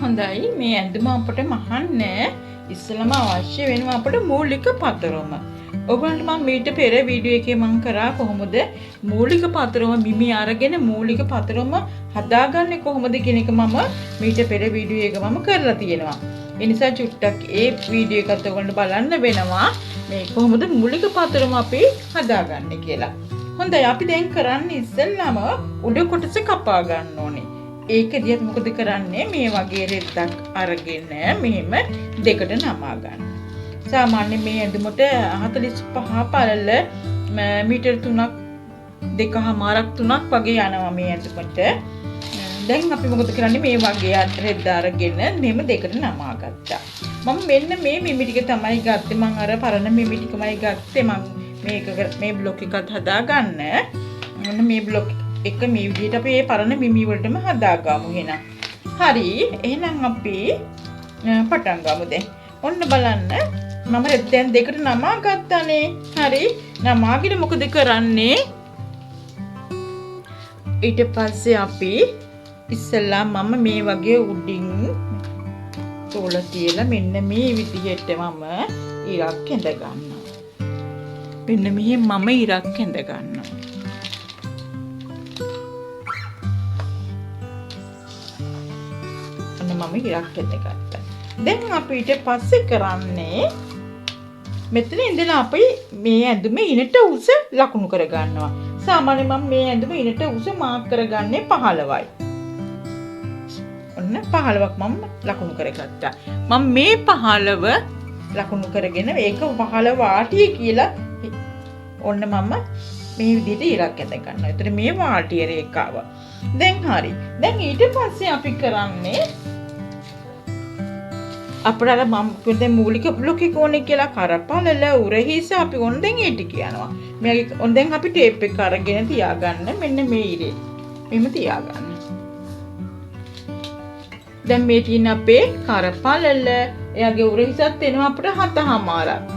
හොඳයි මේ ඇඳුම අපට මහන්න ඉස්සලම අවශ්‍ය වෙනවා අපට මූලික පතරම. ඔයගොල්ලන්ට මම මීට පෙර වීඩියෝ එකේ මම කරා කොහොමද මූලික පතරම මිමි අරගෙන මූලික පතරම හදාගන්නේ කොහොමද කියන එක මම මීට පෙර වීඩියෝ එක මම කරලා තියෙනවා. ඒ නිසා චුට්ටක් ඒ වීඩියෝ එකත් ඔයගොල්ලන්ට බලන්න වෙනවා මේ කොහොමද මූලික පතරම අපි හදාගන්නේ කියලා. හොඳයි අපි දැන් කරන්නේ ඉස්සෙල්ලාම උඩ කොටස කපා ගන්න ඕනේ. ඒකෙදිත් මොකද කරන්නේ මේ වගේ රෙද්දක් අරගෙන මෙහෙම දෙකට නමා ගන්න. සාමාන්‍ය මේ ඇඳුමට 45 පළල මීටර 3ක් 2.5 වගේ යනවා මේ ඇඳුමට. දැන් අපි මොකද කරන්නේ මේ වගේ රෙද්ද අරගෙන මෙහෙම දෙකට නමා ගත්තා. මම මෙන්න මේ මිමි ටික තමයි ගත්තේ. මම අර පරණ මිමි ටිකමයි ගත්තේ. මම මේක මේ බ්ලොක් එකත් හදා ගන්න. මොන මේ බ්ලොක් එක මේ විදිහට අපි මේ පරණ මිමි වලටම හදාගමු එහෙනම්. හරි. එහෙනම් අපි පටන් ගමු දැන්. ඔන්න බලන්න මම දැන් දෙකට නමා ගත්තානේ. හරි. නමාගෙන මොකද කරන්නේ? ඊට පස්සේ අපි ඉස්සෙල්ලා මම මේ වගේ උඩින් තෝල තියලා මෙන්න මේ විදිහට මම ඉරක් ඇඳ ගන්නවා. මෙන්න මෙහෙම මම ඉරක් ඇඳ ගන්නවා. මම ඉරක් ඇඳගත්තා. දැන් අපි ඊට පස්සේ කරන්නේ මෙතන ඉඳලා අපි මේ ඇඳුම ඉනට උස ලකුණු කර ගන්නවා. සාමාන්‍යයෙන් මම මේ ඇඳුම ඉනට උස මාක් කරගන්නේ 15යි. ඔන්න 15ක් මම ලකුණු කරගත්තා. මම මේ 15 ලකුණු කරගෙන ඒක 15 වාටිය කියලා ඔන්න මම මේ විදිහට ඉරක් ඇඳ ගන්නවා. ඒතර මේ වාටිය රේඛාව. දැන් හරි. දැන් ඊට පස්සේ අපි කරන්නේ අපේ අර මම කියන්නේ මූලික බ්ලොක් එක ඕනේ කියලා කරපලල උරහිස අපි ඔන්න දැන් ඒ ටික යනවා. මේක ඔන්න දැන් අපි ටේප් එක අරගෙන තියාගන්න මෙන්න මේ ඉරේ. මෙහෙම තියාගන්න. දැන් මේ තියෙන අපේ කරපලල එයාගේ උරහිසත් එනවා අපිට 7මාරක්.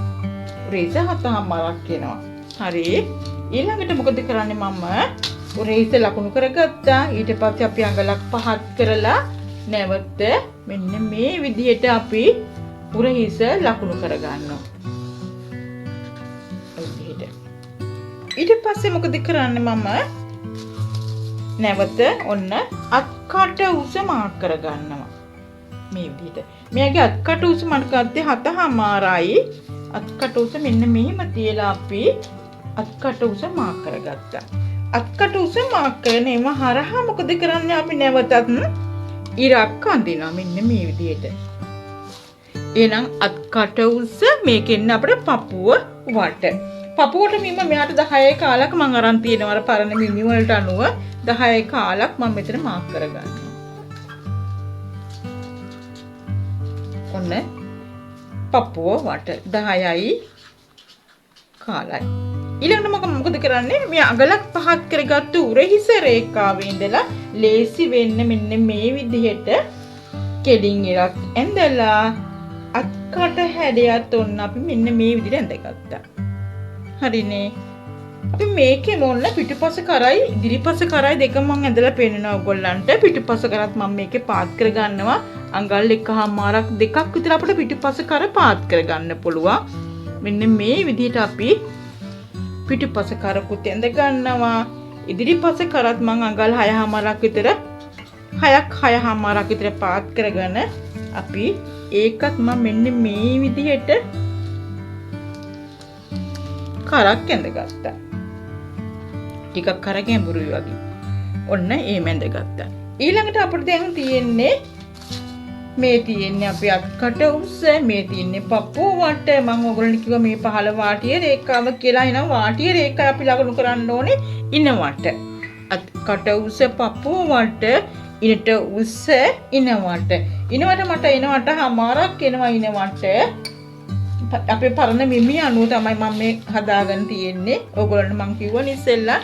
උරහිස 7මාරක් එනවා. හරි. ඊළඟට මොකද කරන්නේ මම උරහිස ලකුණු කරගත්තා. ඊට පස්සේ අපි අඟලක් පහත් කරලා නැවත මෙන්න මේ විදිහට අපි උරහිස ලකුණු කරගන්නවා. ඊට පස්සේ මොකද කරන්නේ මම නැවත ඔන්න අත්කට උස මාක් කරගන්නවා. මේ විදිහට. මෙයාගේ අත්කට උස මම ගත්තේ 7මාරයි. අත්කට උස මෙන්න මෙහෙම තියලා අපි අත්කට උස මාක් කරගත්තා. අත්කට උස මාක් කරගෙන එම හරහා මොකද කරන්නේ අපි නැවතත් ඉරක් අඳිනවා මෙන්න මේ විදිහට. එහෙනම් අත්කට උස මේකෙන් අපිට පපුව වට. පපුවට මම මෙයාට 10 කාලක් මම අරන් තියෙනවා අර පරණ මිමි වලට අනුව 10 කාලක් මම මෙතන මාක් කරගන්නවා. ඔන්න පපුව වට 10යි කාලයි. ඊළඟට මොකද කරන්නේ මේ අගලක් පහත් කරගත්තු උරහිස රේඛාවේ ඉඳලා ලේසි වෙන්න මෙන්න මේ විදිහට කෙලින් ඉරක් ඇඳලා අත්කට හැඩයත් ඔන්න අපි මෙන්න මේ විදිහට ඇඳගත්තා. හරිනේ. අපි මේකේ මොන්න පිටුපස කරයි ඉදිරිපස කරයි දෙකම මම ඇඳලා පෙන්නනවා ඔයගොල්ලන්ට. පිටුපස කරත් මම මේකේ පාත් කර ගන්නවා. අඟල් එකමාරක් දෙකක් විතර අපිට පිටුපස කර පාත් කර ගන්න පුළුවන්. මෙන්න මේ විදිහට අපි පිටුපස කරකුත් ඇඳ ගන්නවා. ඉදිරිපස කරත් මම අඟල් 6මාරක් විතර 6මාරක් විතර පාත් කරගෙන අපි ඒකත් මම මෙන්න මේ විදිහට කරක් ඇඳගත්තා. ටිකක් කර ගැඹුරුයි වගේ. ඔන්න එහෙම ඇඳගත්තා. ඊළඟට අපිට දැන් තියෙන්නේ මේ තියෙන්නේ අපි අත්කට උස්ස මේ තියෙන්නේ පපුව වට. මම ඔයගොල්ලන්ට කිව්වා මේ 15 වාටිය රේඛාව කියලා. එනවා වාටිය රේඛාව අපි ලකුණු කරන්න ඕනේ ඉනවට. අත්කට උස්ස පපුව වට ඉනට උස්ස ඉනවට. ඉනවට මට ඉනවට හමාරක් එනවා ඉනවට. අපේ පරණ මිමි අනුව තමයි මම මේ හදාගෙන තියෙන්නේ. ඔයගොල්ලන්ට මම කිව්වනේ ඉස්සෙල්ලා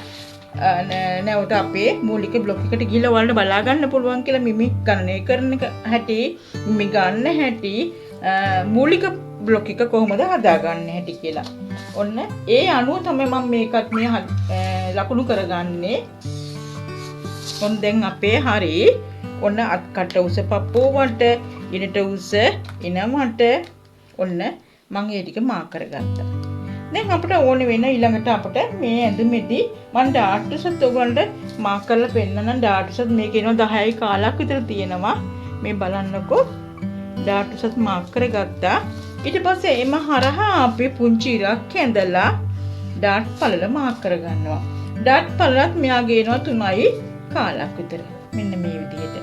නැවත අපේ මූලික බ්ලොක් එකට ගිහලා ඔයාලට බලා ගන්න පුළුවන් කියලා මිමි ගණනය කරන හැටි මිමි ගන්න හැටි මූලික බ්ලොක් එක කොහොමද හදාගන්න හැටි කියලා. ඔන්න ඒ අනුව තමයි මම මේකත් මේ ලකුණු කරගන්නේ. ඔන්න දැන් අපේ හරි ඔන්න අත්කට උස පපුවට ඉනට උස ඉනමට ඔන්න මම ඒ ටික මාක් කරගත්තා. දැන් අපිට ඕනේ වෙන ඊළඟට අපිට මේ ඇඳුමේදී මම ඩාට් උසත් ඔයගොල්ලන්ට මාක් කරලා පෙන්නනම් ඩාට් උසත් මේක එනවා 10යි කාලක් විතර තියෙනවා. මේ බලන්නකෝ ඩාට් උසත් මාක් කරගත්තා. ඊට පස්සේ එම හරහා අපි පුංචි ඉරක් ඇඳලා ඩාට් පළල මාක් කරගන්නවා. ඩාට් පළලත් මෙයාගේ එනවා 3යි කාලක් විතර. මෙන්න මේ විදිහට.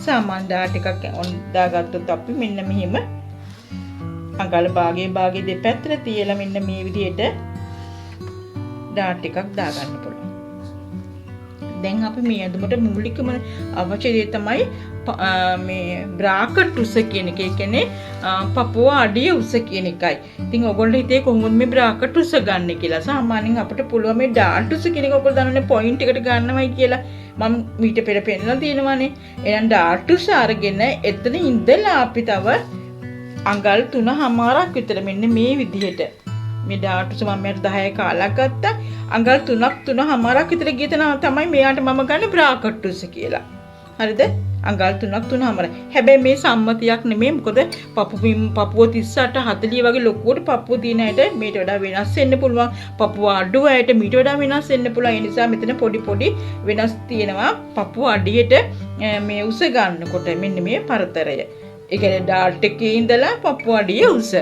සාමාන්‍ය ඩාට් එකක් දාගත්තොත් අපි මෙන්න මෙහිම අඟල භාගයේ දෙපැත්තට තියලා මෙන්න මේ විදිහට ඩාට් එකක් දාගන්න පුළුවන්. දැන් අපි මේ ඇඳුමට මූලිකම අවශ්‍ය දේ තමයි මේ බ්‍රාකට් උස කියන එක. ඒ කියන්නේ පපුව අඩිය උස කියන එකයි. ඉතින් ඔයගොල්ලෝ හිතේ කොහොමද මේ බ්‍රාකට් උස ගන්න කියලා. සාමාන්‍යයෙන් අපිට පුළුවන් මේ ඩාට් උස කියන එක ඔයගොල්ලෝ දන්නවනේ පොයින්ට් එකට ගන්නවයි කියලා. මම මීට පෙර පෙන්නලා තියෙනවානේ. එහෙනම් ඩාට් උස අරගෙන එතන ඉඳලා අපි තව අඟල් 3මාරක් විතර මෙන්න මේ විදිහට මේ ඩාට් උස මම 10 කාලක් ගත්තා. අඟල් 3මාරක් විතර ගිය තැන තමයි මෙයාට මම ගන්න බ්‍රාකට් උස කියලා. හරිද? අඟල් 3මාර. හැබැයි මේ සම්මතියක් නෙමෙයි. මොකද පපුව 38 40 වගේ ලොකුවට පපුව තියෙන අයට මේට වඩා වෙනස් වෙන්න පුළුවන්. පපුව අඩු අයට මීට වඩා වෙනස් වෙන්න පුළුවන්. ඒ නිසා මෙතන පොඩි වෙනස් තියෙනවා. පපුව අඩියට මේ උස ගන්නකොට මෙන්න මේ පරතරය. ඒ කියන්නේ ඩාට් එකේ ඉඳලා පපුව අඩිය උස.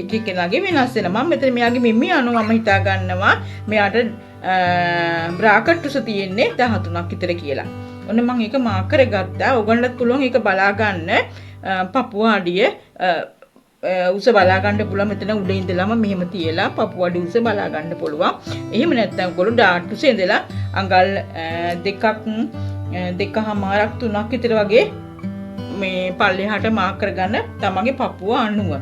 එක එකනාගේ වෙනස් වෙනවා. මම මෙතන මෙයාගේ මිමි අනුව මම හිතා ගන්නවා මෙයාට බ්‍රාකට් උස තියෙන්නේ 13ක් විතර කියලා. ඔන්න මම ඒක මාක් කරගත්තා. ඔයගොල්ලන්ට පුළුවන් ඒක බලා ගන්න. පපුව අඩිය උස බලා ගන්න පුළුවන්. මෙතන උඩ ඉඳලාම මෙහෙම තියලා පපුව අඩිය උස බලා ගන්න පුළුවන්. එහෙම නැත්නම් ඔයගොල්ලෝ ඩාට් උස ඉඳලා අඟල් දෙකමාරක් 3ක් විතර වගේ මේ පල්ලෙහාට මාක් කරගන්න තමන්ගේ පපුව අණුව.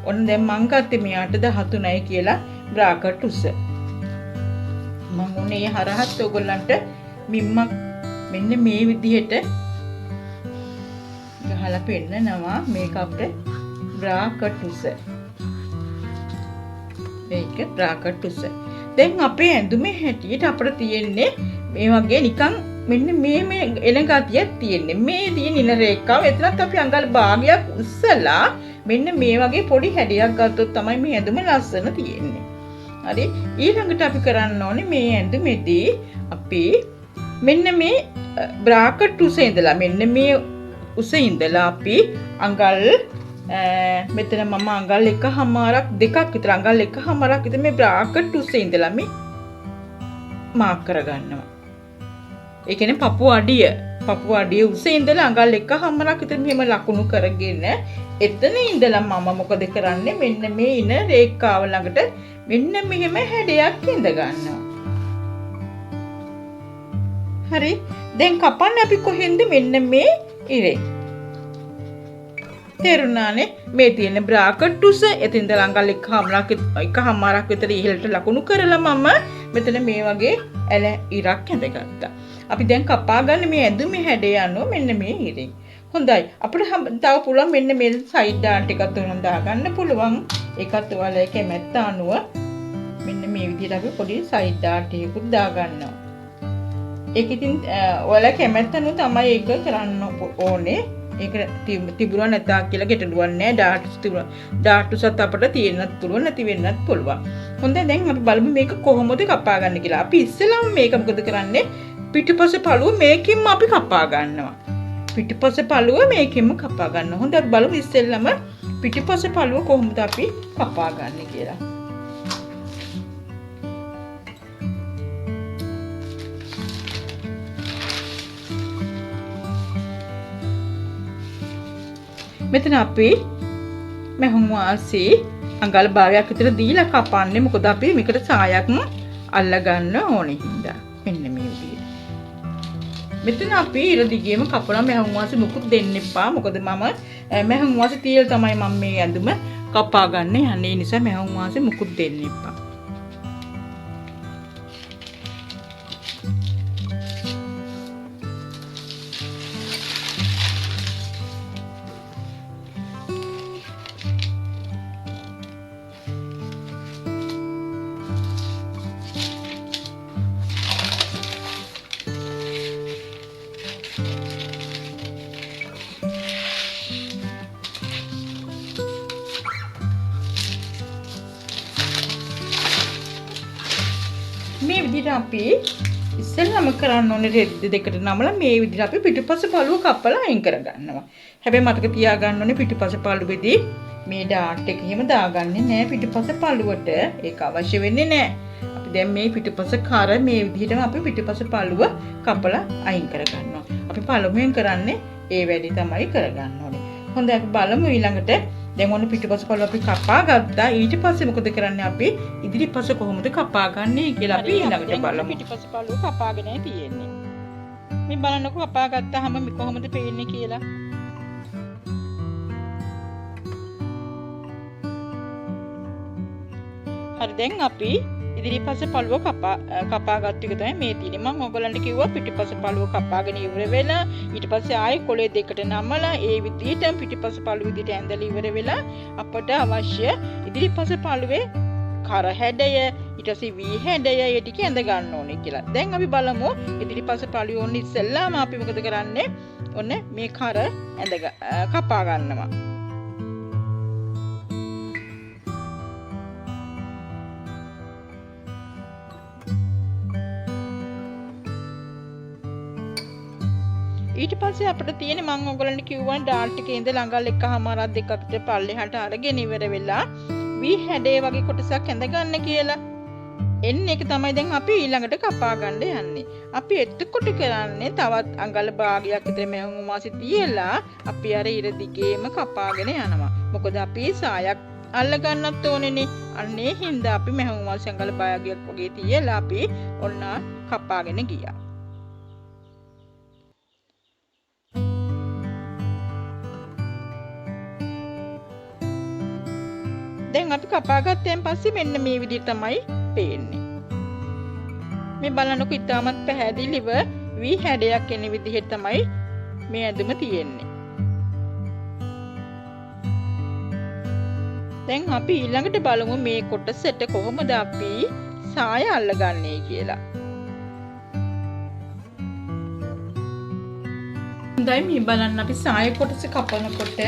ඔන්න දැන් මං ගත්තේ මෙයාට 13යි කියලා බ්‍රාකට් උස. මම උනේ හරහත් ඔයගොල්ලන්ට මිම්මක් මෙන්න මේ විදිහට ගහලා පෙන්නනවා මේක අපේ බ්‍රාකට් උස. මේක බ්‍රාකට් උස. දැන් අපේ ඇඳුමේ හැටියට අපිට තියෙන්නේ මේ වගේ නිකන් මෙන්න මේ එන ගතියක් තියෙන්නේ. මේ තියෙන ඉන රේඛාව එතනත් අපි අඟල් භාගයක් උස්සලා මෙන්න මේ වගේ පොඩි හැඩයක් ගත්තොත් තමයි මේ ඇඳුම ලස්සන තියෙන්නේ. හරි. ඊළඟට අපි කරන්න ඕනේ මේ ඇඳුමේදී අපි මෙන්න මේ බ්‍රාකට් උස ඉඳලා මෙන්න මේ උස ඉඳලා අපි අඟල් මෙතන මම අඟල් 1මාරක් දෙකක් විතර අඟල් 1මාරක් විතර මේ බ්‍රාකට් උස ඉඳලා මේ මාක් කරගන්නවා. ඒ කියන්නේ පපුව අඩිය උස ඉඳලා අඟල් 1මාරක් විතර මෙහෙම ලකුණු කරගෙන එතන ඉඳලා මම මොකද කරන්නේ මෙන්න මේ ඉන රේඛාව ළඟට මෙන්න මෙහෙම හැඩයක් ඉඳ ගන්නවා. හරි. දැන් කපන්නේ අපි කොහෙන්ද මෙන්න මේ ඉරේ. තේරුණානේ? මේ තියෙන බ්‍රාකට් උස එතින් ඉඳලා අඟල් 1මාරක් විතර ඉහළට ලකුණු කරලා මම මෙතන මේ වගේ ඇල ඉරක් ඇඳගත්තා. අපි දැන් කපා ගන්න මේ ඇඳුමේ හැඩය අනුව මෙන්න මේ ඉරේ. හොඳයි. අපිට තව පුළුවන් මෙන්න මේ සයිඩ් ඩාට් එකත් උනන් දාගන්න පුළුවන්. ඒකත් ඔයාලා කැමැත්ත අනුව මෙන්න මේ විදිහට අපි පොඩි සයිඩ් ඩාට් එකකුත් දාගන්නවා. ඒක ඉතින් ඔයාලා කැමැත්ත අනුව තමයි ඒක කරන්න ඕනේ. ඒක තිබුණා නැතා කියලා ගැටලුවක් නැහැ. ඩාට්ස් තිබුණා. ඩාට්ස් අපිට තියෙන්නත් පුළුවන් නැති වෙන්නත් පුළුවන්. හොඳයි. දැන් අපි බලමු මේක කොහොමද කපා ගන්න කියලා. අපි ඉස්සෙල්ලාම මේක මොකද කරන්නේ? පිටිපස්සේ පළුව මේකෙන්ම අපි කපා ගන්නවා. පිටිපස්සේ පළුව මේකෙන්ම කපා ගන්නවා. හොඳයි අපි බලමු ඉස්සෙල්ලාම පිටිපස්සේ පළුව කොහොමද අපි කපා ගන්න කියලා. මෙතන අපි මෙහුම් වාසී අඟල් භාගයක් විතර දීලා කපන්නේ. මොකද අපි මේකට සායක් අල්ල ගන්න ඕනේ හින්දා. මෙන්න මේ විදිහට. මෙතන අපි ඉර දිගේම කපලා මෙහුම් වාසී මුකුත් දෙන්න එපා. මොකද මම මෙහුම් වාසී තියලා තමයි මම මේ ඇඳුම කපා ගන්න යන්නේ. ඒ නිසා මෙහුම් වාසී මුකුත් දෙන්න එපා. විදිහට අපි ඉස්සෙල්ලාම කරන්න ඕනේ රෙද්ද දෙකට නමලා මේ විදිහට අපි පිටුපස පළුව කපලා අයින් කරගන්නවා. හැබැයි මතක තියාගන්න ඕනේ පිටුපස පළුවේදී මේ ඩාට් එක එහෙම දාගන්නේ නැහැ පිටුපස පළුවට. ඒක අවශ්‍ය වෙන්නේ නැහැ. අපි දැන් මේ පිටුපස කර මේ විදිහටම අපි පිටුපස පළුව කපලා අයින් කරගන්නවා. අපි පළමුවෙන් කරන්නේ ඒ වැඩි තමයි කරගන්න ඕනේ. හොඳයි අපි බලමු ඊළඟට. දැන් ඔන්න පිටුපස පළුව අපි කපා ගත්තා. ඊට පස්සේ මොකද කරන්නේ අපි ඉදිරිපස කොහොමද කපා ගන්නේ කියලා අපි ඊළඟට බලමු. පිටුපස පළුව කපාගෙනයි තියෙන්නේ. මේ බලන්නකො කපා ගත්තාම කොහොමද පේන්නේ කියලා. හරි දැන් අපි ඉදිරිපස පළුව කපා ගත්ත එක තමයි මේ තියෙන්නේ. මම ඔයගලන්ට කිව්වා පිටිපස පළුව කපාගෙන ඉවර වෙලා ඊට පස්සේ ආයෙ කොලේ දෙකට නමලා ඒ විදිහටම පිටිපස පළුව විදිහට ඇඳලා ඉවර වෙලා අපට අවශ්‍ය ඉදිරිපස පළුවේ කර හැඩය ඊට පස්සේ වී හැඩය ඒ ටික ඇඳ ගන්න ඕනේ කියලා. දැන් අපි බලමු ඉදිරිපස පළුව ඕනේ ඉස්සෙල්ලාම අපි මොකද කරන්නේ? ඔන්න මේ කර කපා ගන්නවා. ඊට පස්සේ අපිට තියෙන මම ඔයගලන්ට කිව්වා ඩාල් ටිකේ ඉඳ ළඟල් එකමාරක් දෙකක් විතර පල්ලෙහාට අරගෙන ඉවර වෙලා වී හැඩේ වගේ කොටසක් ඇඳ ගන්න කියලා. එන්න එක තමයි දැන් අපි ඊළඟට කපා ගන්න යන්නේ. අපි එතකොට කරන්නේ තවත් අඟල් භාගයක් විතර මෙහුම් මාසෙ තියලා අපි අර ඉර දිගේම කපාගෙන යනවා. මොකද අපි සායක් අල්ල ගන්නත් ඕනේනේ. අන්නේ හින්දා අපි මෙහුම් මාසෙ අඟල් භාගයක් වගේ තියලා අපි ඔන්න කපාගෙන ගියා. දැන් අපි කපා ගත්තෙන් පස්සේ මෙන්න මේ විදිහට තමයි පේන්නේ. මේ බලන්නකො ඉතාමත් පැහැදිලිව වී හැඩයක් එන විදිහට තමයි මේ ඇඳුම තියෙන්නේ. දැන් අපි ඊළඟට බලමු මේ කොටසට කොහොමද අපි සාය අල්ලගන්නේ කියලා. හොඳයි මේ බලන්න අපි සාය කොටස කපනකොට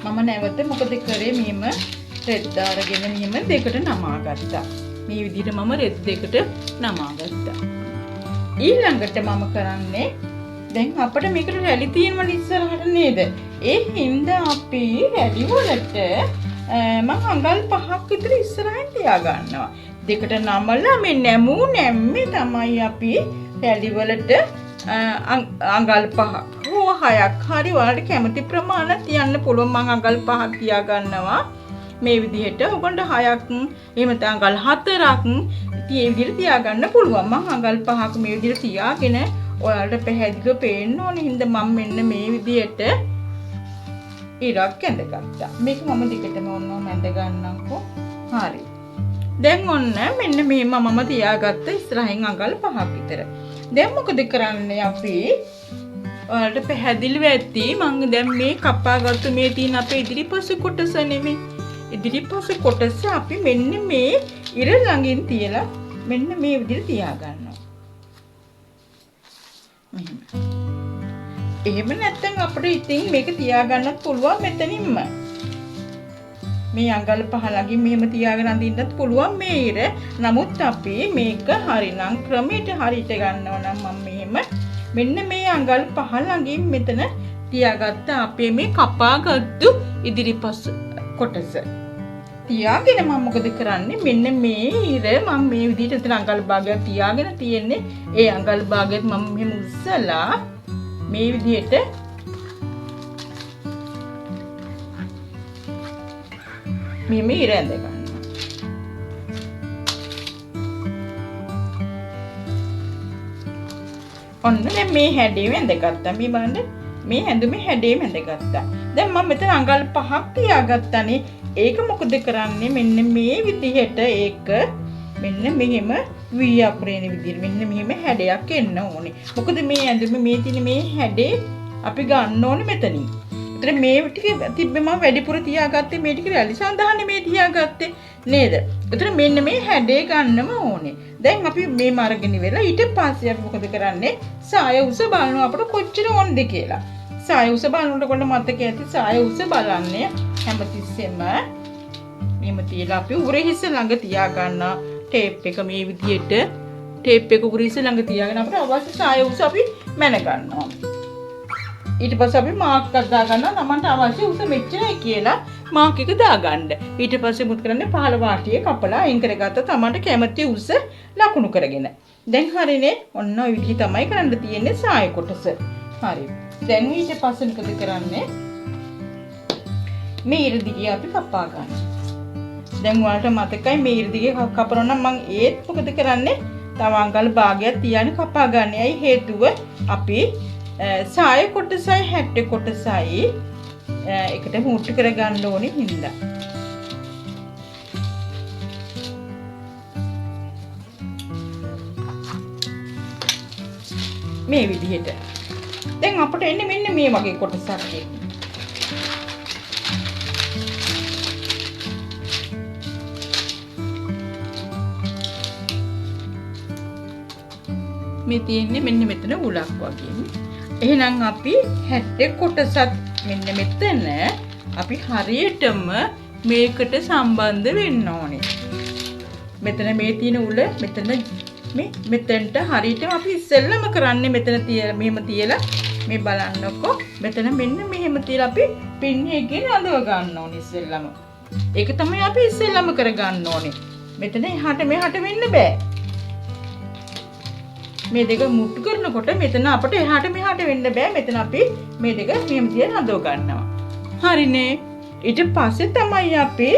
මම නැවත මොකද කරේ මෙහෙම රෙද්ද අරගෙන මෙහෙම දෙකට නමා ගත්තා. මේ විදිහට මම රෙද් දෙකට නමා ගත්තා. ඊළඟට මම කරන්නේ දැන් අපිට මේකට රැලි තියෙනවනේ ඉස්සරහට නේද? ඒ හින්දා අපි රැලි වලට මම අඟල් 5ක් විතර ඉස්සරහින් තියා ගන්නවා. දෙකට නමලා මේ නැමූ නැම්මේ තමයි අපි රැලි වලට අඟල් 5ක් හෝ 6ක් හරි ඔයාලට කැමති ප්‍රමාණයක් තියන්න පුළුවන්. මම අඟල් 5ක් තියා ගන්නවා. මේ විදිහට ඔබන්ට 6ක් එහෙම නැත්නම් අඟල් 4ක් ඉතින් මේ විදිහට තියාගන්න පුළුවන්. මම අඟල් 5ක් මේ විදිහට තියාගෙන ඔයාලට පැහැදිලිව පේන්න ඕනේ හින්දා මම මෙන්න මේ විදිහට ඉරක් ඇඳගත්තා. මේක මම දිගටම ඔන්නම ඇඳ ගන්නම්කෝ. හරි. දැන් ඔන්න මෙන්න මෙහෙම මම තියාගත්ත ඉස්සරහින් අඟල් 5ක් විතර. දැන් මොකද කරන්නේ අපි? ඔයාලට පැහැදිලිව ඇති මම දැන් මේ කපාගත්තු මේ තියෙන අපේ ඉදිරිපස කොටස නෙමෙයි. ඉදිරිපස කොටස අපි මෙන්න මේ ඉර ළඟින් තියලා මෙන්න මේ විදිහට තියා ගන්නවා. මෙහෙම. එහෙම නැත්නම් අපිට ඉතින් මේක තියා ගන්නත් පුළුවන් මෙතනින්ම. මේ අඟල් 5 ළඟින් මෙහෙම තියාගෙන අඳින්නත් පුළුවන් මේ ඉර. නමුත් අපි මේක හරිනම් ක්‍රමයට හරියට ගන්නවා නම් මම මෙහෙම මෙන්න මේ අඟල් 5 ළඟින් මෙතන තියාගත්ත අපේ මේ කපාගත්තු ඉදිරිපස කොටස. තියාගෙන මම මොකද කරන්නේ මෙන්න මේ ඉර මම මේ විදිහට එතන අඟල් භාගයක් තියාගෙන තියෙන්නේ. ඒ අඟල් භාගයත් මම මෙහෙම උස්සලා මේ විදිහට මෙහෙම ඉර ඇඳ ගන්නවා. ඔන්න දැන් මේ හැඩේම ඇඳගත්තා. මේ බලන්න මේ ඇඳුමේ හැඩේම ඇඳගත්තා. දැන් මම මෙතන අඟල් 5ක් තියාගත්තානේ. ඒක මොකද කරන්නේ මෙන්න මේ විදිහට ඒක මෙන්න මෙහෙම වී අපරේන විදිහට මෙන්න මෙහෙම හැඩයක් එන්න ඕනේ. මොකද මේ ඇඳුම මේ තියෙන මේ හැඩේ අපි ගන්න ඕනේ මෙතනින්. ඒතර මේ ටික තිබ්බේ මම වැඩිපුර තියාගත්තේ මේ ටික රැලි සඳහානේ මේ තියාගත්තේ නේද? ඒතර මෙන්න මේ හැඩේ ගන්නම ඕනේ. දැන් අපි මේම අරගෙන ඉවරලා ඊට පස්සේ අපි මොකද කරන්නේ? සාය උස බලනවා අපිට කොච්චර ඕනද කියලා. සාය උස බලනකොට මතක ඇති සාය උස බලන්නේ හැමතිස්සෙම මෙහෙම තියලා අපි උරහිස ළඟ තියා ගන්න ටේප් එක මේ විදිහට ටේප් එක උගුර ඉස්සෙ ළඟ තියාගෙන අපිට අවශ්‍ය සාය උස අපි මැන ගන්නවා. ඊට පස්සේ අපි මාක් එකක් දා ගන්නවා. Tamanට අවශ්‍ය උස මෙච්චරයි කියලා මාක් එක දාගන්න. ඊට පස්සේ මුත් කරන්නේ පහළ වාටියේ කපලා අයින් කරගත්ත Tamanට කැමති උස ලකුණු කරගෙන. දැන් හරිනේ. ඔන්න ඔය විදිහ තමයි කරන්න තියෙන්නේ සාය කොටස. හරි. දැන් ඊට පස්සේ මොකද කරන්නේ? මේ ඉරදිගේ අපි කපා ගන්නවා. දැන් ඔයාලට මතකයි මේ ඉරදිගේ කපනවා නම් මම ඒත් මොකද කරන්නේ? තව අඟල් භාගයක් තියාගෙන කපා ගන්න. ඇයි හේතුව අපි සාය කොටසයි හැට්ට කොටසයි එකට මුට්ටු කර ගන්න ඕනේ හින්දා. මේ විදිහට. දැන් අපිට එන්නේ මෙන්න මේ වගේ කොටසක් එක්ක. මේ තියෙන්නේ මෙන්න මෙතන උලක් වගේ. එහෙනම් අපි 60 කොටසත් මෙන්න මෙතන අපි හරියටම මේකට සම්බන්ධ වෙන්න ඕනේ. මෙතන මේ තියෙන උල මෙතන මෙතෙන්ට හරියටම අපි ඉස්සෙල්ලම කරන්නේ මෙතන මෙහෙම තියලා මේ බලන්නකෝ මෙතන මෙන්න මෙහෙම තියලා අපි පින් එකකින් අඳව ගන්න ඕනේ ඉස්සෙල්ලම. ඒක තමයි අපි ඉස්සෙල්ලම කර ගන්න ඕනේ. මෙතන එහාට මෙහාට වෙන්න බෑ. මේ දෙක මුට්ටු කරනකොට මෙතන අපිට එහාට මෙහාට වෙන්න බෑ. මෙතන අපි මේ දෙක මෙහෙම තියලා හදව ගන්නවා. හරිනේ. ඊට පස්සේ තමයි අපි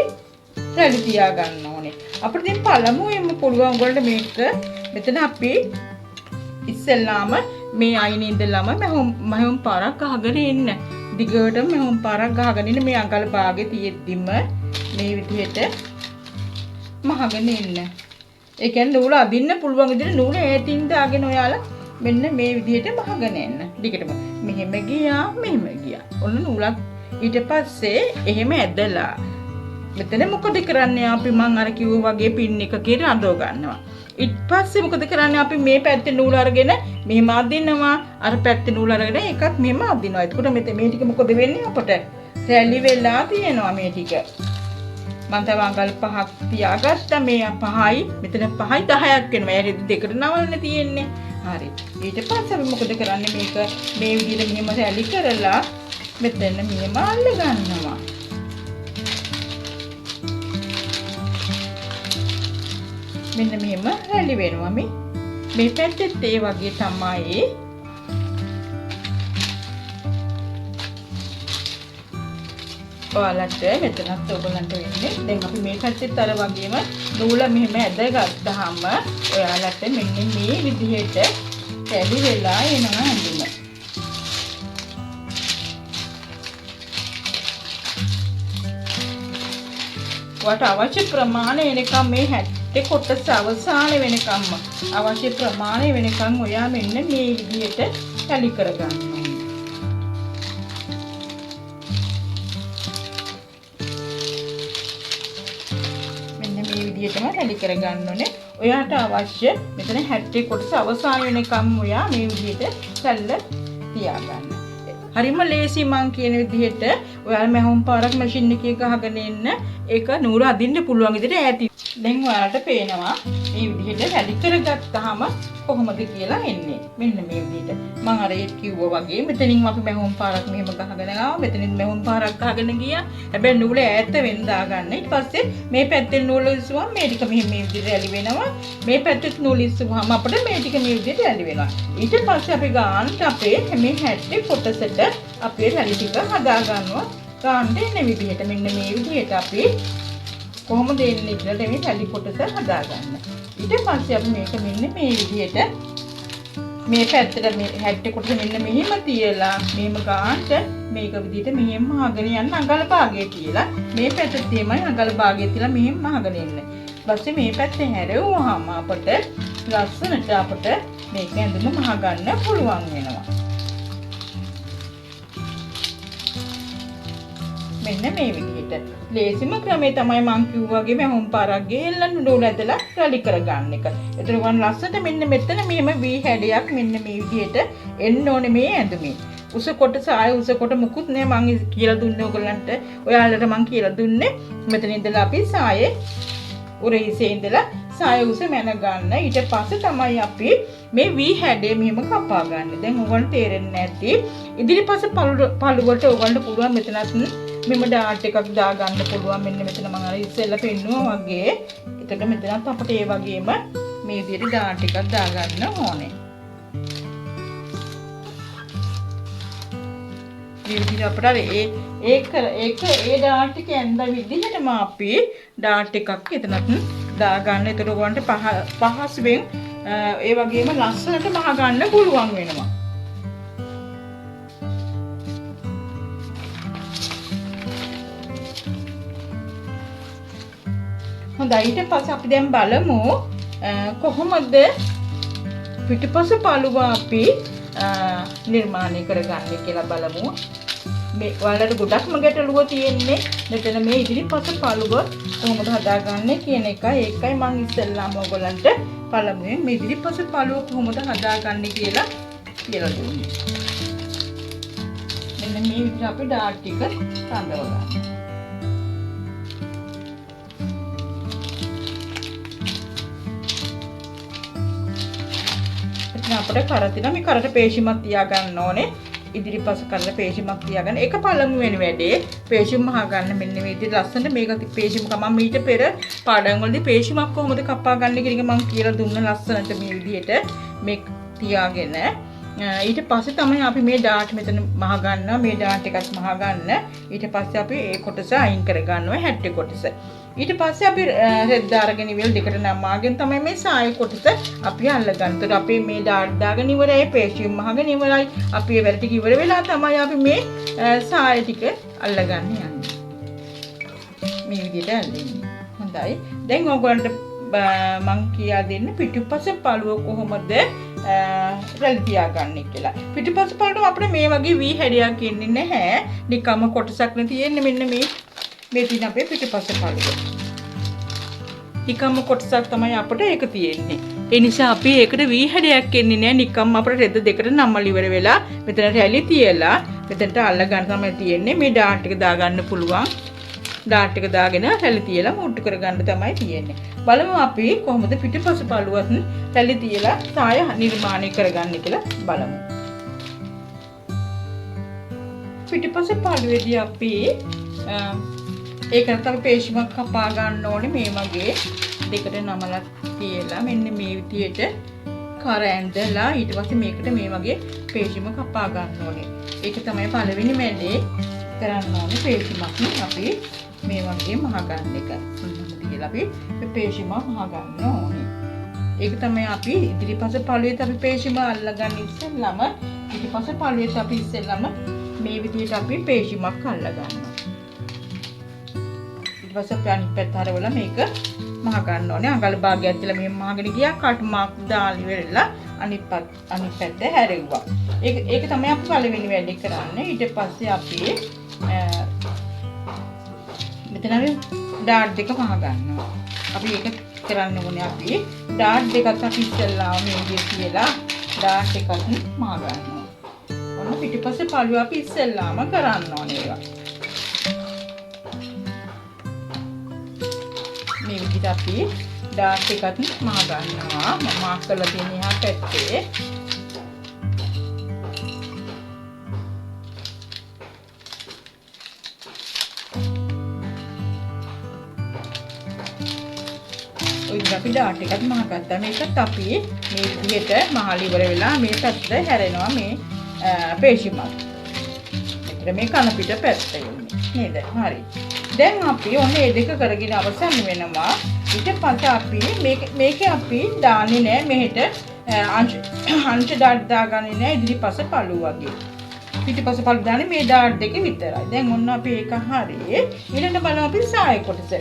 රැලි තියා ගන්න ඕනේ. අපිට දැන් පළමුවෙන්ම පුළුවන් උගලට මේක මෙතන අපි ඉස්සෙල්ලාම මේ අයිනේ ඉඳලාම මහොම් පාරක් ගහගෙන ඉන්න. දිගටම මහොම් පාරක් ගහගෙන ඉන්න මේ අඟල් භාගේ තියෙද්දිම මේ විදිහට මහගෙන ඉන්න. ඒ කියන්නේ නූල අදින්න පුළුවන් විදිහට නූල ඈතින් දාගෙන ඔයාලා මෙන්න මේ විදිහට මහගෙන එන්න. දිගටම මෙහෙම ගියා මෙහෙම ගියා. ඔන්න නූලක් ඊට පස්සේ එහෙම ඇදලා මෙතන මොකද කරන්නේ අපි මං අර කිව්වා වගේ පින් එකකින් අඳව ගන්නවා. ඊට පස්සේ මොකද කරන්නේ අපි මේ පැත්තේ නූල අරගෙන මෙහෙම අදිනවා. අර පැත්තේ නූල අරගෙන එකක් මෙහෙම අදිනවා. එතකොට මේ ටික මොකද වෙන්නේ අපට? රැලි වෙලා තියෙනවා මේ ටික. මම තව අඟල් 5ක් තියාගත්තා. මේ 5යි මෙතන 5යි 10ක් වෙනවා. ඒ දෙකට නවලන්න තියෙන්නේ. හරි. ඊට පස්සේ අපි මොකද කරන්නේ මේක මේ විදිහට මෙහෙම රැලි කරලා මෙතන මෙහෙම අල්ල ගන්නවා. මෙන්න මෙහෙම රැලි වෙනවා මේ පැත්තෙත් ඒ වගේ තමයි. ඔයාලට මෙතනත් ඔයගලන්ට වෙන්නේ. දැන් අපි මේ පැත්තෙත් අර වගේම නූල මෙහෙම ඇදගත්තාම ඔයාලට මෙන්න මේ විදිහට රැලි වෙලා එනවා ඇඳුම. ඔයාලට අවශ්‍ය ප්‍රමාණය වෙනකම් මේ 60 කොටස අවසාන වෙනකම්ම අවශ්‍ය ප්‍රමාණය වෙනකම් ඔයා මෙන්න මේ විදිහට රැලි කරගන්න ඕනේ. මෙන්න මේ විදිහටම රැලි කරගන්න ඕනේ. ඔයාට අවශ්‍ය මෙතන 60 කොටස අවසාන වෙනකම් ඔයා මේ විදිහට රැල්ල තියාගන්න. හරිම ලේසි මං කියන විදිහට ඔයාලා මහොම් පාරක් මැෂින් එකේ ගහගෙන ඉන්න ඒක නූල අදින්න පුළුවන් විදිහට ඈති. දැන් ඔයාලට පේනවා මේ විදිහට රැලි කරගත්තාම කොහොමද කියලා එන්නේ. මෙන්න මේ විදිහට. මම අර ඒ කිව්වා වගේ මෙතනින් අපි මහොම් පාරක් මෙහෙම ගහගෙන ආවා. මෙතනින් මහොම් පාරක් ගහගෙන ගියා. හැබැයි නූල ඈත වෙන්න දාගන්න. ඊට පස්සේ මේ පැත්තෙන් නූල ඉස්සුවම මේ ටික මෙහෙම මේ විදිහට රැලි වෙනවා. මේ පැත්තෙත් නූල ඉස්සුවම අපිට මේ ටික මේ විදිහට රැලි වෙනවා. ඊට පස්සේ අපි ගන්නට අපේ මේ 60 කොටසට අපේ රැලි ටික හදා ගන්නවා. ගන්න එන විදිහට මෙන්න මේ විදිහට අපි කොහොමද එන්නේ කියලා මේ රැලි කොටස හදා ගන්න. ඊට පස්සේ අපි මේක මෙන්න මේ විදිහට මේ පැත්තට මේ 60 කොටස මෙන්න මෙහෙම තියලා මෙහෙම ගන්නට මේක විදිහට මෙහෙම අහගෙන යන්න අඟල් භාගයේ තියලා මේ පැත්තේ තියෙමයි අඟල් භාගයේ තියලා මෙහෙම අහගෙන ඉන්න. ඊපස්සේ මේ පැත්තේ හැරෙවුවාම අපට ලස්සනට අපට මේක ඇඳුම මහ ගන්න පුළුවන් වෙනවා. මෙන්න මේ විදිහට ලේසිම ක්‍රමය තමයි මං කිව්වා වගේ මහොම් පාරක් ගෙහෙල්ලා නූල ඇදලා රැලි කරගන්න එක. ඒතර වන් ලස්සට මෙන්න මෙතන මෙහෙම වී හැඩයක් මෙන්න මේ විදිහට එන්න ඕනේ මේ ඇඳුමේ. උස කොටස ආය උස කොට මුකුත් නෑ මං කියලා දුන්නේ ඔයගලන්ට. ඔයාලට මං කියලා දුන්නේ මෙතන ඉඳලා අපි සායේ උරහිසේ ඉඳලා සාය උස මැන ගන්න. ඊට පස්සේ තමයි අපි මේ V හැඩය මෙහෙම කපා ගන්න. දැන් ඔයගොල්ලෝ තේරෙන්නේ නැති ඉදිරිපස පළු වලට ඔයගොල්ලෝ පුළුවන් මෙතනත් මෙම ඩාට් එකක් දා ගන්න පුළුවන්. මෙන්න මෙතන මම අර ඉස්සෙල්ලා පෙන්නුවා වගේ. එතකොට මෙතනත් අපිට ඒ වගේම මේ විදිහට ඩාට් එකක් දා ගන්න ඕනේ. මේ විදිහට අපිට ඒ ඩාට් එක ඇඳ විදිහටම අපි ඩාට් එකක් එතනත් දා ගන්න. එතකොට ඔයගොල්ලන්ට පහසුවෙන් ඒ වගේම ලස්සනට මහ ගන්න පුළුවන් වෙනවා. හොඳයි ඊට පස්සේ අපි දැන් බලමු කොහොමද පිටිපස පළුව අපි නිර්මාණය කරගන්නේ කියලා බලමු. මේ ඔයාලට ගොඩක්ම ගැටලුව තියෙන්නේ මෙතන මේ ඉදිරිපස පළුව කොහොමද හදාගන්නේ කියන එකයි. ඒකයි මම ඉස්සෙල්ලාම ඔයගොල්ලන්ට පළමුවෙන් මේ ඉදිරිපස පළුව කොහොමද හදාගන්නේ කියලා දුන්නේ. මෙන්න මේ විදිහට අපි ඩාට් ටික රඳව ගන්නවා. අපිට කර තියෙනවා මේ කරට පේශිමක් තියා ගන්න ඕනේ. ඉදිරිපස කරලා පේශිමක් තියාගන්න. ඒක පළමුවෙනි වැඩේ. පේශිම මහ ගන්න මෙන්න මේ විදිහට ලස්සනට මේක පේශිම මම ඊට පෙර පාඩම් වලදී පේශිමක් කොහොමද කපා ගන්න කියන එක මම කියලා දුන්න ලස්සනට මේ විදිහට මේ තියාගෙන ඊට පස්සේ තමයි අපි මේ ඩාට් මෙතන මහ ගන්නවා. මේ ඩාට් එකත් මහ ගන්න. ඊට පස්සේ අපි ඒ කොටස අයින් කර ගන්නවා හැට්ටේ කොටස. ඊට පස්සේ අපි රෙද්ද අරගෙන ඉවල දෙකට නමාගෙන තමයි මේ සාය කොටස අපි අල්ලගන්න. ඒකට අපි මේ ඩාට් දාගෙන ඉවරයි, පේශිම් මහගෙන ඉවරයි. අපි ඒ වැඩ ටික ඉවර වෙලා තමයි අපි මේ සාය ටික අල්ලගන්න යන්නේ. මේ විදිහට අල්ලන්නේ. හොඳයි. දැන් ඔයගොල්ලන්ට මම කියා දෙන්න පිටුපස පළුව කොහොමද රැලි තියාගන්නේ කියලා. පිටුපස පළුව අපිට මේ වගේ V හැඩයක් එන්නේ නැහැ. නිකම්ම කොටසක් නේ තියෙන්නේ මෙන්න මේ තියෙන අපේ පිටුපස පළුව. නිකම්ම කොටසක් තමයි අපිට ඒක තියෙන්නේ. ඒ නිසා අපි ඒකට V හැඩයක් එන්නේ නැහැ. නිකම්ම අපිට රෙද්ද දෙකට නම්මල ඉවර වෙලා මෙතන රැලි තියලා මෙතනට අල්ල ගන්න තමයි තියෙන්නේ. මේ ඩාට් එක දාගන්න පුළුවන්. ඩාට් එක දාගෙන රැලි තියලා මුට්ටු කරගන්න තමයි තියෙන්නේ. බලමු අපි කොහොමද පිටුපස පළුවත් රැලි තියලා සාය නිර්මාණය කරගන්නේ කියලා බලමු. පිටුපස පළුවේදී අපි ඒකට අපි පේශිමක් කපා ගන්න ඕනේ මේ වගේ දෙකට නමලා තියලා මෙන්න මේ විදියට කර ඇඳලා ඊට පස්සේ මේකට මේ වගේ පේශිම කපා ගන්න ඕනේ. ඒක තමයි පළවෙනි වැඩේ කරන්න ඕනේ. පේශිමක් අපි මේ වගේ මහ ගන්න එක. කියලා අපි පේශිම මහ ගන්න ඕනේ. ඒක තමයි අපි ඉදිරිපස පළුවේත් අපි පේශිම අල්ලගන්න ඉස්සෙල්ලම පිටිපස පළුවේත් අපි ඉස්සෙල්ලම මේ විදියට අපි පේශිමක් අල්ලගන්නවා. ඊට පස්සේ අපි අනිත් පැත්ත හරවලා මේක මහ ගන්න ඕනේ. අඟල් භාගයක් තියලා මේ මහගෙන ගියා කට් මාක් දාලා ඉවරලා අනිත් පැත්ත හැරෙව්වා. ඒක තමයි අපි පළවෙනි වැඩේ කරන්නේ. ඊට පස්සේ අපි මෙතන ඩාට් දෙක මහ ගන්නවා. අපි ඒක කරන්න ඕනේ අපි ඩාට් දෙකත් අපි ඉස්සෙල්ලාම මේ විදිහට තියලා ඩාට් එකත් මහ ගන්නවා. ඔන්න පිටිපස්සේ පළුව අපි ඉස්සෙල්ලාම කරන්න ඕනේ ඒවා. මේ විදිහට අපි ඩාට් එකත් මහ ගන්නවා. මම මාක් කරලා තියෙන එහා පැත්තේ අපි ඩාට් එකත් මහ ගත්තා. මේකත් අපි මේ විදිහට මහල ඉවර වෙලා මේ පැත්තට හැරෙනවා මේ පේශිමක්. මෙතන මේ කන පිට පැත්ත යන්නේ නේද? හරි. දැන් අපි ඔන්න ඒ දෙක කරගෙන අවසන් වෙනවා. ඊට පස්සේ අපි මේකේ අපි දාන්නේ නැහැ මෙහෙට අංශ ඩාට් දාගන්නේ නැහැ ඉදිරිපස පළුව වගේ. පිටිපස පළුව දාන්නේ මේ ඩාට් දෙක විතරයි. දැන් ඔන්න අපි ඒක හරියේ. ඊළඟට බලමු අපි සාය කොටස.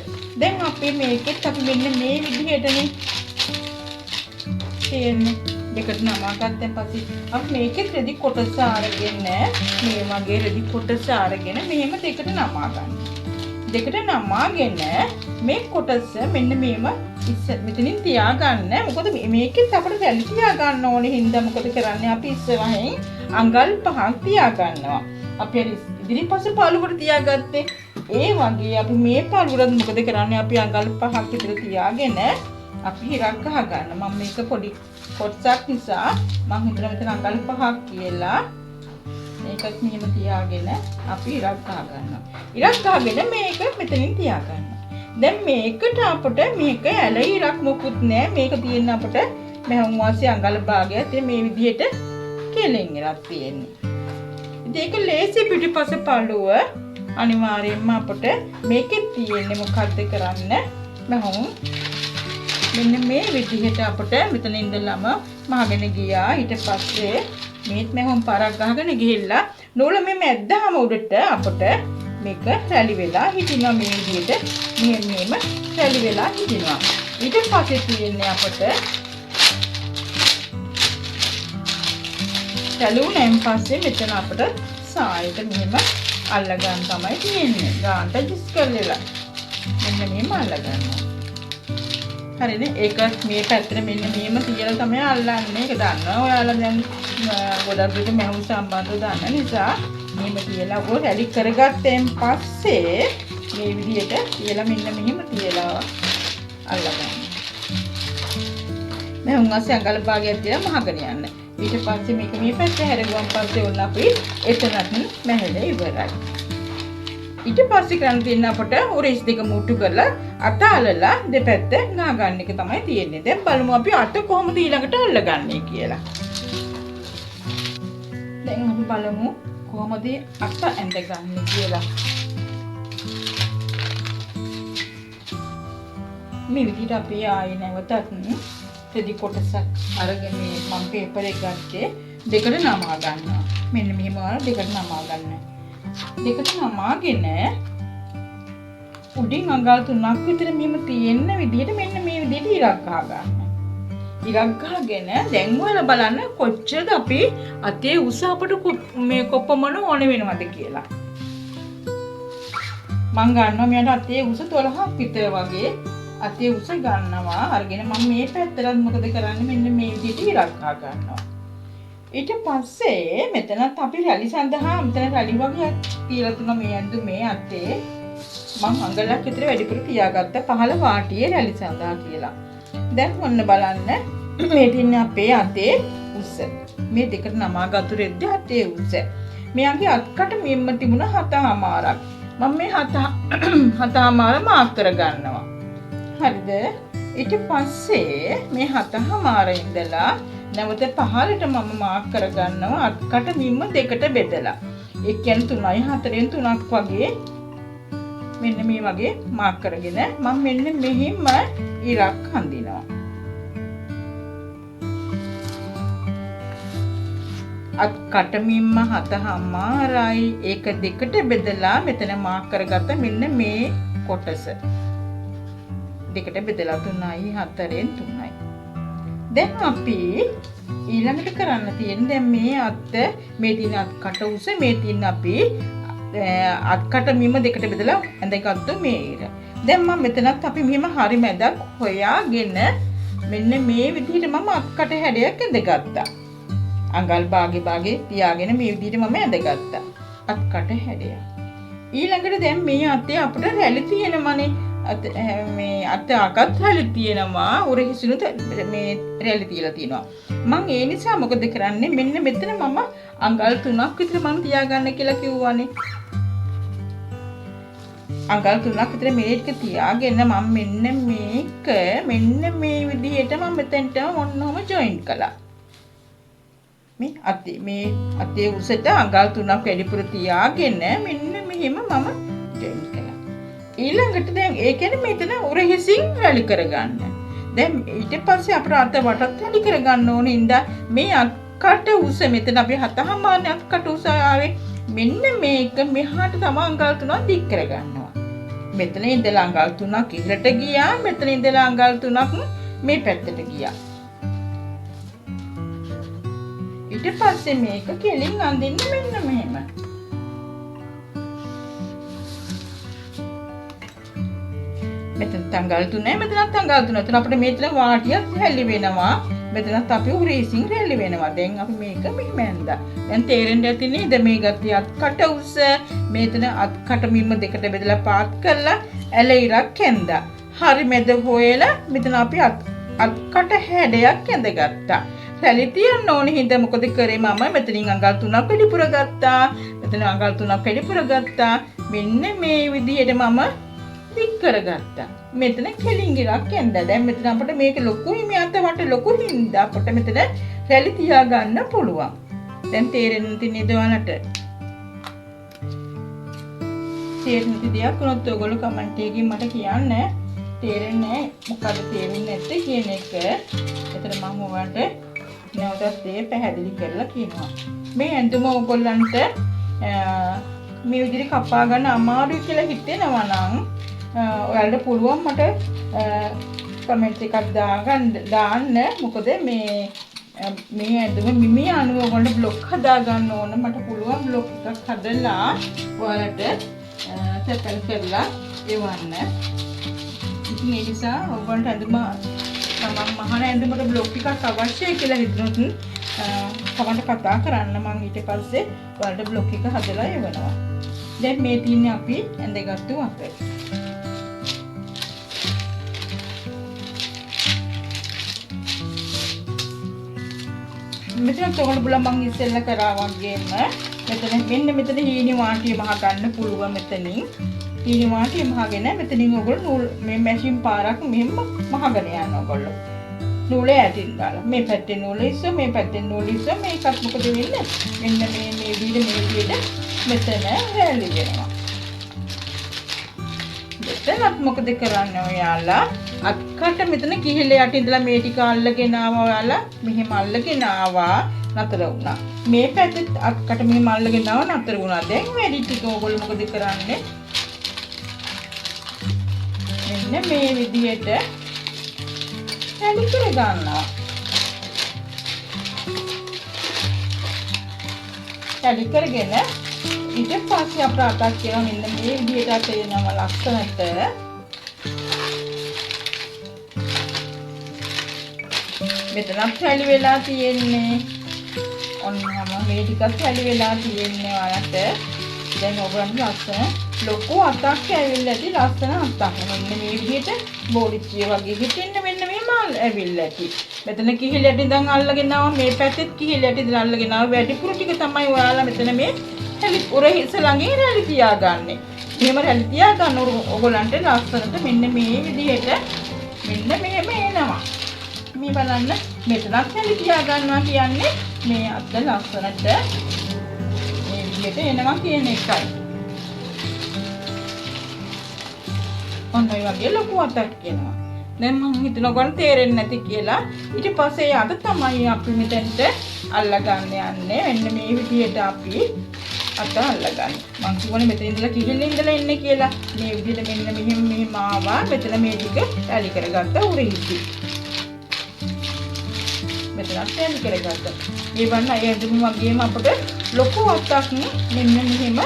දැන් අපි මේකෙත් අපි මෙන්න මේ විදිහටනේ තියෙන්නේ. දෙකට නමා ගත්තන් පස්සේ අපි මේකෙත් රෙදි කොටස අරගෙන මේ වගේ රෙදි කොටස අරගෙන මෙහෙම දෙකට නමා ගන්න. දෙකට නමාගෙන මේ කොටස මෙන්න මේම මෙතනින් තියාගන්න. මොකද මේකෙත් අපිට රැලි තියාගන්න ඕනේ හින්දා මොකද කරන්නේ අපි ඉස්සරහින් අඟල් 5ක් තියාගන්නවා. අපි ඉදිරිපස පළුවට තියාගත්තේ ඒ වගේ අපි මේ පළුවට මොකද කරන්නේ අපි අඟල් 5ක් විතර තියාගෙන අපි ඉරක් ගහ ගන්න. මම මේක පොඩි කොටසක් නිසා මම හිතනවා මෙතන අඟල් 5ක් කියලා. මේකත් මෙහෙම තියාගෙන අපි ඉරක් ගහ ගන්නවා. ඉරක් ගහගෙන මේක මෙතනින් තියා ගන්නවා. දැන් මේකට අපිට මේක ඇල ඉරක් මොකුත් නෑ. මේක තියෙන අපිට මහම් වාසිය අඟල් භාගයක් තියෙන මේ විදිහට කෙලෙන් ඉරක් තියෙන්නේ. ඉතින් ඒක ලේසි පිටිපස්ස පළුව අනිවාර්යයෙන්ම අපිට මේකෙත් තියෙන්නේ මොකද්ද කරන්න මහම් මෙන්න මේ විදිහට අපිට මෙතන ඉඳලම මහගෙන ගියා. ඊට පස්සේ මේත් මහම් පාරක් ගහගෙන ගිහිල්ලා නූල මේ මැද්දාම උඩට අපිට මේක රැලි වෙලා හිටිනවා. මේ විදිහට මෙහෙම රැලි වෙලා හිටිනවා. ඊට පස්සේ තියෙන්නේ අපිට රැළුණෙන් පස්සේ මෙතන අපිට සායට මෙහෙම අල්ලගන්න තමයි තියෙන්නේ. ගාන්ට ජිස් කරලා මෙන්න මෙහෙම අල්ලගන්නවා. හරිනේ. ඒක මේ පැත්තට මෙන්න මෙහෙම තියලා තමයි අල්ලන්නේ. ඒක දන්නවා ඔයාලා දැන් ගොඩක් විට මහුම් සම්බන්ධව දන්න නිසා මෙහෙම තියලා ඔය රැලි කරගත්තෙන් පස්සේ මේ විදිහට තියලා මෙන්න මෙහෙම තියලා අල්ලගන්න. මහුම් වාසිය අඟල් භාගයක් තියලා මහගෙන යන්න. ඊට පස්සේ මේක මේ පැත්තට හැරගුවන් පස්සේ ඔන්න අපි එතනත් මැහැලා ඉවරයි. ඊට පස්සේ කරන්න තියෙන අපට උරේස් දෙක මුට්ටු කරලා අත අලලා දෙපැත්ත ගහ ගන්න එක තමයි තියෙන්නේ. දැන් බලමු අපි අත කොහොමද ඊළඟට අල්ලගන්නේ කියලා. දැන් අපි බලමු කොහොමද අත ඇඳගන්නේ කියලා. මේ විදිහට අපි ආයේ නැවතත් තෙදි කොටසක් අරගෙන මම පේපර් එක ගත්තේ දෙකට නමා ගන්නවා. මෙන්න මෙහෙම දෙකට නමා ගන්න. දෙකට නමාගෙන උඩින් අඟල් 3ක් විතර මෙහෙම තියෙන විදිහට මෙන්න මේ විදිහට ඉරක් ගහ ගන්න. ඉරක් ගහගෙන දැන් ඔයාලා බලන්න කොච්චරද අපි අතේ උස අපට මේ කොපමණ ඕන වෙනවද කියලා. මම ගන්නවා මෙයාට අතේ උස 12ක් විතර වගේ අතේ උස ගන්නවා. අරගෙන මම මේ පැත්තට මොකද කරන්නේ මෙන්න මේ විදිහට ඉරක් ගහ ගන්නවා. ඊට පස්සේ මෙතනත් අපි රැලි සඳහා මෙතන රැලි වගේ තියලා තුන මේ ඇඳු මේ අතේ මම අඟලක් විතර වැඩිපුර තියාගත්ත පහළ වාටියේ රැලි සඳහා කියලා. දැන් ඔන්න බලන්න මේ තින්නේ අපේ අතේ උස. මේ දෙකට නමාගත්තු රෙද්ද අතේ උස. මෙයාගේ අත්කට මෙම්ම තිබුණ 7මාරක්. මම මේ 7මාර මාක් කර ගන්නවා. හරිද? ඊට පස්සේ මේ 7මාර ඉඳලා නැවත පහළට මම මාක් කර ගන්නවා අත්කට මිම්ම දෙකට බෙදලා. ඒ කියන්නේ 3යි 4න් 3ක් වගේ මෙන්න මේ වගේ මාක් කරගෙන මම මෙන්න මෙහිම ඉරක් හඳිනවා. අත්කට මිම්ම 7මාරයි ඒක දෙකට බෙදලා මෙතන මාක් කරගත්ත මෙන්න මේ කොටස. දෙකට බෙදලා 3යි 4න් 3යි. දැන් අපි ඊළඟට කරන්න තියෙන්නේ දැන් මේ අත් මේ තියෙන අත්කට උස මේ තියෙන අපි අත්කට මිම දෙකට බෙදලා ඇඳගත්තු මේ ඉර. දැන් මම මෙතනත් අපි මෙහෙම හරි මැදක් හොයාගෙන මෙන්න මේ විදිහට මම අත්කට හැඩයක් ඇඳගත්තා. අඟල් භාගේ තියාගෙන මේ විදිහට මම ඇඳගත්තා අත්කට හැඩයක්. ඊළඟට දැන් මේ අතේ අපිට රැලි තියෙනමනේ. මේ අත අකත් රැලි තියෙනවා. උරේ හිසුණු මේ රැලි තියලා තියෙනවා. මම ඒ නිසා මොකද කරන්නේ මෙන්න මෙතන මම අඟල් 3ක් විතර මම තියාගන්න කියලා කිව්වනේ. අඟල් 3ක් විතර මේක තියාගෙන මම මෙන්න මේක මෙන්න මේ විදිහට මම මෙතෙන්ට ඔන්නෝම ජොයින් කළා. මේ අතේ උසට අඟල් 3ක් වැඩිපුර තියාගෙන මෙන්න මෙහෙම මම ජොයින් කළා. ඊළඟට දැන් ඒ කියන්නේ මෙතන උරහිසින් රැලි කරගන්න. දැන් ඊට පස්සේ අපිට අත වටත් රැලි කරගන්න ඕනේ. ඉඳ මේ අත්කට උස මෙතන අපි 7මාරනේ අත්කට උස ආවේ. මෙන්න මේක මෙහාට තව අඟල් 3ක් දික් කරගන්නවා. මෙතන ඉඳලා අඟල් 3ක් ඉහළට ගියා. මෙතන ඉඳලා අඟල් 3ක් මේ පැත්තට ගියා. ඊට පස්සේ මේක කෙලින් අඳින්න මෙන්න මෙහෙම. මෙතන අඟල් 3යි මෙතනත් අඟල් 3යි. එතන අපිට මෙතන වාටියක් රැලි වෙනවා. මෙතනත් අපි උරේසින් රැලි වෙනවා. දැන් අපි මේක මෙහෙම ඇඳලා. දැන් තේරෙන්න ඇති නේද මේ ගතිය අත්කට උස මෙතන අත්කට මිම්ම දෙකට බෙදලා පාත් කරලා ඇල ඉරක් ඇඳා. හරි මැද හොයලා මෙතන අපි අක්කට හැඩයක් ඇඳගත්තා. රැලි තියන්න ඕනේ හින්දා මොකද කරේ මම මෙතනින් අඟල් 3ක් වැඩිපුර ගත්තා. මෙතන අඟල් 3ක් වැඩිපුර ගත්තා. මෙන්න මේ විදිහට මම දික් කරගත්තා. මෙතන කෙලින් ගිරක් ඇඳලා. දැන් මෙතන අපිට මේක ලොකුයි මේ අත වට ලොකු හින්දා අපිට මෙතන රැලි තියා ගන්න පුළුවන්. දැන් තේරෙන්නේ නැති නේද ඔයාලට? තේරෙන්නේ නැති දෙයක් වුණොත් ඔයගොල්ලෝ කමෙන්ට් එකකින් මට කියන්න. තේරෙන්නේ මොකද තේරෙන්නේ නැත්තේ කියන එක. එතන මම ඔයාලට නැවතත් ඒ පැහැදිලි කරලා කියනවා. මේ ඇඳුම ඔයගොල්ලන්ට මේ විදිහට කපා ගන්න අමාරුයි කියලා හිතෙනවා නම් ඔයාලට පුළුවන් මට කමෙන්ට් එකක් දාන්න. මොකද මේ ඇඳුම මිමි අනුව ඔයගොල්ලන්ට බ්ලොග් හදා ගන්න ඕන. මට පුළුවන් බ්ලොග් එකක් හදලා ඔයාලට සෙටල් කරලා එවන්න. ඉතින් ඒ නිසා ඔයගොල්ලන්ට ඇඳුම තමන් මහාන ඇඳුමට බ්ලොග් එකක් අවශ්‍යයි කියලා හිතනොත් කමෙන්ට් කතා කරන්න. මම ඊට පස්සේ ඔයාලට බ්ලොග් එක හදලා එවනවා. දැන් මේ තියන්නේ අපි ඇඳගත්තු අත. මෙතන තෝරන බුල මං ඉස්සෙල්ලා කරා වගේම මෙතන හීනි වාටිය මහ ගන්න පුළුවන්. මෙතනින් හීනි වාටිය මහගෙන මෙතනින් ඔයගොල්ලෝ මේ මැෂින් පාරක් මෙහෙම මහගෙන යනවා ඔයගොල්ලෝ. නූලේ ඇටින් දාලා මේ පැත්තේ නූල ඉස්ස මේ පැත්තේ නූල ඉස්ස මේකත් මොකද වෙන්නේ? මෙන්න මේ විදිහට මෙතන රැලි වෙනවා. මෙතනත් මොකද කරන්නේ ඔයාලා? අත්කට මෙතන කිහිල්ලයට ඉඳලා මේ ටික අල්ලගෙන ආවා. ඔයාලා මෙහෙම අල්ලගෙන ආවා නතර වුණා. මේ පැත්තේ අත්කට මෙහෙම අල්ලගෙන ආවා නතර වුණා. දැන් වැඩි ටික ඔයගොල්ලෝ මොකද කරන්නේ? මෙන්න මේ විදිහට රැලි කර ගන්නවා. රැලි කරගෙන ඊට පස්සේ අපට අතක් කියලා මෙන්න මේ විදිහට තේරෙනවා ලස්සනට. මෙතනත් රැලි වෙලා තියෙන්නේ. ඔන්නම මේ ටිකත් රැලි වෙලා තියෙන්නේ ඔයාලට. දැන් ඔයගොල්ලන්ට ලස්සන ලොකු අතක් ඇවිල්ලා ඇති. ලස්සන අතක්. මෙන්න මේ විදිහට බෝඩිච්චිය වගේ හිටින්න මෙන්න මේ මල් ඇවිල්ලා ඇති. මෙතන කිහිල්ලට ඉඳන් අල්ලගෙන ආවා. මේ පැත්තෙත් කිහිල්ලට ඉඳන් අල්ලගෙන ආවා. වැඩිපුර ටික තමයි ඔයාලා මෙතන මේ රැලි උර හිස ළඟින් රැලි තියාගන්නේ. එහෙම රැලි තියාගන්න ඔයගොල්ලන්ට ලස්සනට මෙන්න මේ විදිහට මෙන්න මෙහෙම එනවා. මේ බලන්න මෙතනත් රැලි තියා ගන්නවා කියන්නේ මේ අත ලස්සනට මේ විදිහට එනවා කියන එකයි. ඔන්න ඔය වගේ ලොකු අතක් එනවා. දැන් මම හිතනවා ඔයගොල්ලන්ට තේරෙන්නේ නැති කියලා. ඊට පස්සේ අද තමයි අපි මෙතෙන්ට අල්ලගන්න යන්නේ. මෙන්න මේ විදිහට අපි අත අල්ලගන්න. මම කියවනේ මෙතන ඉඳලා කිහිල්ලේ ඉඳලා එන්නේ කියලා. මේ විදිහට මෙන්න මෙහෙම ආවා. මෙතන මේ ටික රැලි කරගත්ත උරහිසි. මෙතනත් රැලි කරගත්තා. මේ වන්න අය ඇඳුම් වගේම අපිට ලොකු අතක් මෙන්න මෙහෙම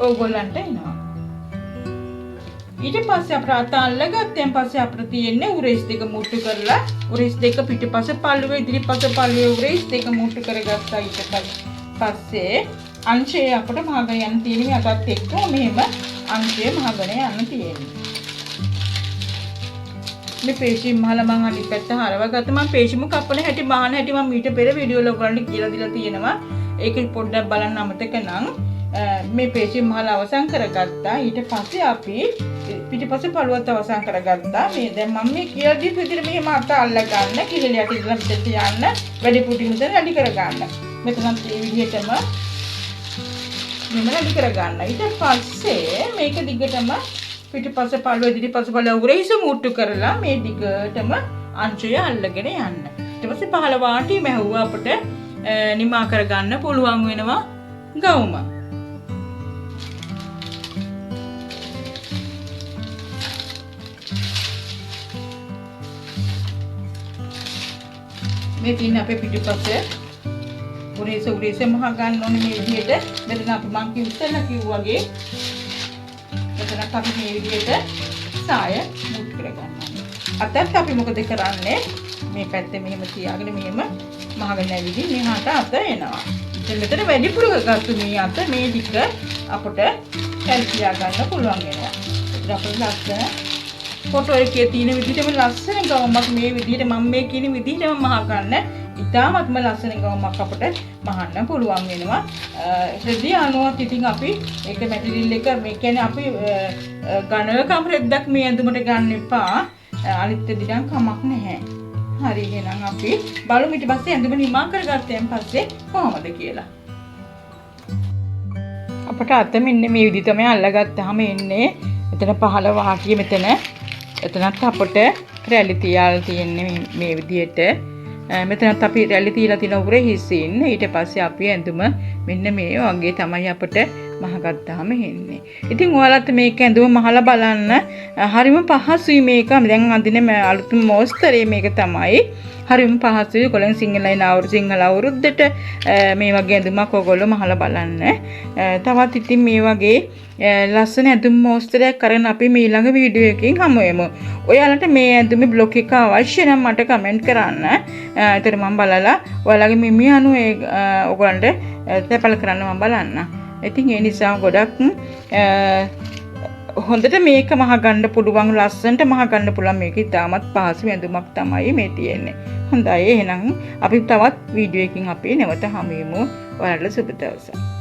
ඕගොල්ලන්ට එනවා. ඊට පස්සේ අපට අත අල්ලගත්තෙන් පස්සේ අපිට තියෙන්නේ උරහිස් දෙක මුට්ටු කරලා උරහිස් දෙක පිටපස පල්ලුවේ ඉදිරිපස පල්ලුවේ උරහිස් දෙක මුට්ටු කරගත්තා. ඊට පස්සේ අංශය අපිට මහගෙන යන්න තියෙන්නේ. අතත් එක්ක මෙහෙම අංශය මහගෙන යන්න තියෙන්නේ. මේ පේශි මහලා මම අනිත් පැත්ත හරවගත්ත. මම පේශිම කපන හැටි බාහන හැටි මම ඊට පෙර වීඩියෝ වල ඔයගලන්ට කියලා දීලා තියෙනවා. ඒක පොඩ්ඩක් බලන්න අමතක නම් මේ පේශි මහලා අවසන් කරගත්තා. ඊට පස්සේ අපි පිටිපස්සේ පළුවත් අවසන් කරගත්තා. මේ දැන් මම මේ කියලා දීපු විදිහට මෙහෙම අත අල්ල ගන්න කිලිලියට ඉඳලා මෙතෙන්ට යන්න වැඩි පුටි මුදල් රැඩි කරගන්න. මෙතනත් මේ විදිහටම මෙන්න රැඩි කරගන්න. ඊට පස්සේ මේක දිගටම පිටිපස්සේ පළුව ඉදිරිපස්සේ පළුව උරහිස මුට්ටු කරලා මේ දිගටම අංශය අල්ලගෙන යන්න. ඊට පස්සේ පහළ වාටිය මැහුවා අපිට නිමා කරගන්න පුළුවන් වෙනවා ගවුම. මේ තියන අපේ පිටිපස්සේ උරහිස මහ ගන්න ඕනේ මේ විදිහට. මෙතන අපි මං කිව්වා වගේ මෙතන අපි මේ විදිහට සාය මුට් කරගන්නවා. අතත් අපි මොකද කරන්නේ? මේ පැත්තේ මෙහෙම තියාගෙන මෙහෙම මහගෙන ඇවිදින් මෙහාට අත එනවා. ඉතින් මෙතන වැඩිපුර ගත්තු මේ අත මේ දිග අපට කැල් තියා ගන්න පුළුවන් වෙනවා. ඉතින් අපේ ලස්සන ෆොටෝ එකේ තියෙන විදිහටම ලස්සන ගවුමක් මේ විදිහට මම මේ කියන විදිහටම මහ ගන්න. ඉතාමත්ම ලස්සන ගවුමක් අපිට මහන්න පුළුවන් වෙනවා. රෙදි අනුවත් ඉතින් අපි ඒක මැටීරියල් එක මේ කියන්නේ අපි ඝනකම් රෙද්දක් මේ ඇඳුමට ගන්න එපා. අනිත් දිගන් කමක් නැහැ. හරි එහෙනම් අපි බලමු ඊට පස්සේ ඇඳුම නිමා කරගත්තෙන් පස්සේ කොහොමද කියලා. අපට අත මෙන්න මේ විදිහ තමයි අල්ලගත්තාම එන්නේ. එතන පහළ වාටිය මෙතන. එතනත් අපට රැලි තියාලා තියෙන්නේ මේ විදිහට. මෙතනත් අපි රැලි තියලා තියෙන උරේ හිසින්. ඊට පස්සේ අපි ඇඳුම මෙන්න මේ වගේ තමයි අපට මහගත්තාම එන්නේ. ඉතින් ඔයාලත් මේක ඇඳුම මහලා බලන්න. හරිම පහසුයි මේක. දැන් අඳින අලුත්ම මොස්තරේ මේක තමයි. හරිම පහසුයි. ඔයගොල්ලන් සිංහල අවුරුද්දට මේ වගේ ඇඳුමක් ඔයගොල්ලෝ මහලා බලන්න. තවත් ඉතින් මේ වගේ ලස්සන ඇඳුම් මොස්තරයක් කරන් අපි ඊළඟ වීඩියෝ එකකින් හමු වෙමු. ඔයාලට මේ ඇඳුමේ බ්ලොග් එක අවශ්‍ය නම් මට කමෙන්ට් කරන්න. ඒතර මම බලලා ඔයාලගේ මිමි අනුව ඔයගොල්ලන්ට තැපල් කරන්න මම බලන්න. ඉතින් ඒ නිසා ගොඩක් හොඳට මේක මහ ගන්න පුළුවන් ලස්සනට මහ ගන්න පුළුවන් මේක ඉතාමත් පහසු ඇඳුමක් තමයි මේ තියෙන්නේ. හොඳයි එහෙනම් අපි තවත් වීඩියෝ එකකින් අපි නැවත හමු වෙමු. ඔයාලට සුබ දවසක්.